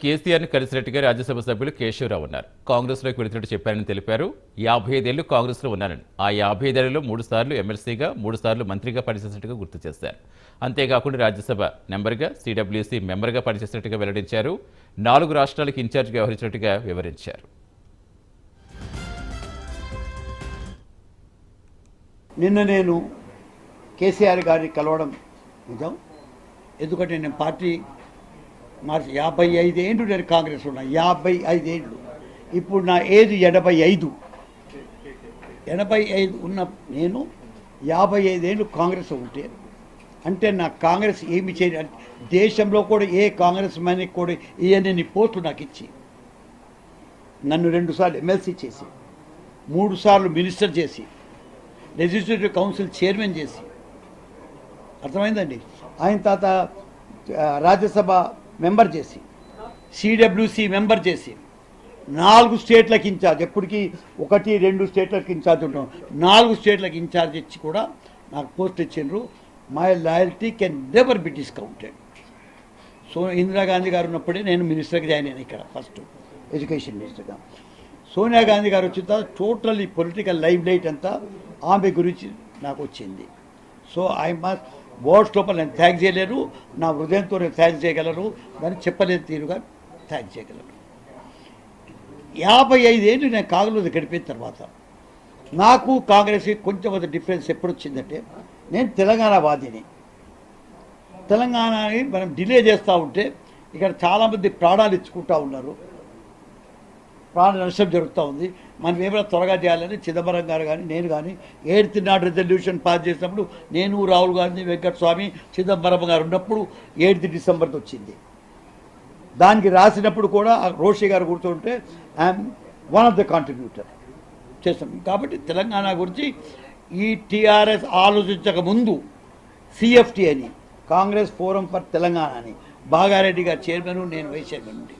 కేసీఆర్ని కలిసినట్టుగా రాజ్యసభ సభ్యులు కేశవరావు ఉన్నారు. కాంగ్రెస్లోకి వెళుతున్నట్టు చెప్పారని తెలిపారు. 55 ఏళ్లు కాంగ్రెస్లో ఉన్నారని, ఆ 55 ఏళ్లలో 3 సార్లు ఎమ్మెల్సీగా, 3 సార్లు మంత్రిగా పనిచేసినట్టుగా గుర్తు చేశారు. అంతేకాకుండా రాజ్యసభ నెంబర్గా, సిడబ్ల్యూసీ మెంబర్గా పనిచేసినట్టుగా వెల్లడించారు. 4 రాష్ట్రాలకు ఇన్ఛార్జిగా వ్యవహరించినట్టుగా వివరించారు. నిన్న నేను కేసీఆర్ గారిని కలవడం నిజం. ఎందుకంటే నేను పార్టీ మార్చి 55 ఏళ్ళు నేను కాంగ్రెస్ ఉన్నా. 55 ఏళ్ళు. ఇప్పుడు నా ఏజ్ 85. 85 ఉన్న నేను 55 ఏళ్ళు కాంగ్రెస్ ఉంటే అంటే నా కాంగ్రెస్ ఏమి చేయాలి, దేశంలో కూడా ఏ కాంగ్రెస్ మ్యాన్కి కూడా ఇవన్నీ పోస్టులు నాకు ఇచ్చి నన్ను 2 సార్లు ఎమ్మెల్సీ చేసి, 3 సార్లు మినిస్టర్ చేసి, లెజిస్లేటివ్ కౌన్సిల్ చైర్మన్ చేసి, అర్థమైందండి. ఆయన తాత రాజ్యసభ మెంబర్ చేసి, సిడబ్ల్యూసి మెంబర్ చేసి, 4 స్టేట్లకు ఇన్ఛార్జ్, ఎప్పటికీ 1, 2 స్టేట్లకు ఇన్ఛార్జ్ ఉంటాం, 4 స్టేట్లకు ఇన్ఛార్జ్ ఇచ్చి కూడా నాకు పోస్ట్ ఇచ్చిండ్రు. My loyalty can never be discounted. So Indira Gandhi గారు ఉన్నప్పుడే నేను మినిస్టర్గా జాయిన్ అయ్యాను ఇక్కడ, ఫస్ట్ ఎడ్యుకేషన్ మినిస్టర్గా. సోనియా గాంధీ గారు వచ్చిన తర్వాత టోటల్లీ పొలిటికల్ లైఫ్ లైట్ అంతా ఆమె గురించి నాకు వచ్చింది. సో ఐ మస్ట్ వర్డ్స్ లోపల నేను థ్యాంక్స్ చేయలేను, నా హృదయంతో నేను థ్యాంక్స్ చేయగలను, దాన్ని చెప్పలేని తీరుగా థ్యాంక్స్ చేయగలను. 55 ఏళ్ళు నేను కాంగ్రెస్ గడిపిన తర్వాత నాకు కాంగ్రెస్కి కొంచెం డిఫరెన్స్ ఎప్పుడు వచ్చిందంటే, నేను తెలంగాణ వాదిని. తెలంగాణని మనం డిలే చేస్తూ ఉంటే ఇక్కడ చాలామంది ప్రాణాలు ఇచ్చుకుంటూ ఉన్నారు, ప్రాణ నష్టం జరుగుతూ ఉంది. మనం ఏమైనా త్వరగా చేయాలని చిదంబరం గారు కానీ నేను కానీ 8th నాడు రెజల్యూషన్ పాస్ చేసినప్పుడు నేను, రాహుల్ గాంధీ, వెంకటస్వామి, చిదంబరం గారు ఉన్నప్పుడు 8th డిసెంబర్కి వచ్చింది. దానికి రాసినప్పుడు కూడా రోషి గారు కూర్చుంటే I'm one of the contributor చేస్తాం. కాబట్టి తెలంగాణ గురించి ఈ టీఆర్ఎస్ ఆలోచించక ముందు సిఎఫ్టీ అని, కాంగ్రెస్ ఫోరం ఫర్ తెలంగాణ అని, బాగారెడ్డి గారు చైర్మన్, నేను వైస్ చైర్మన్.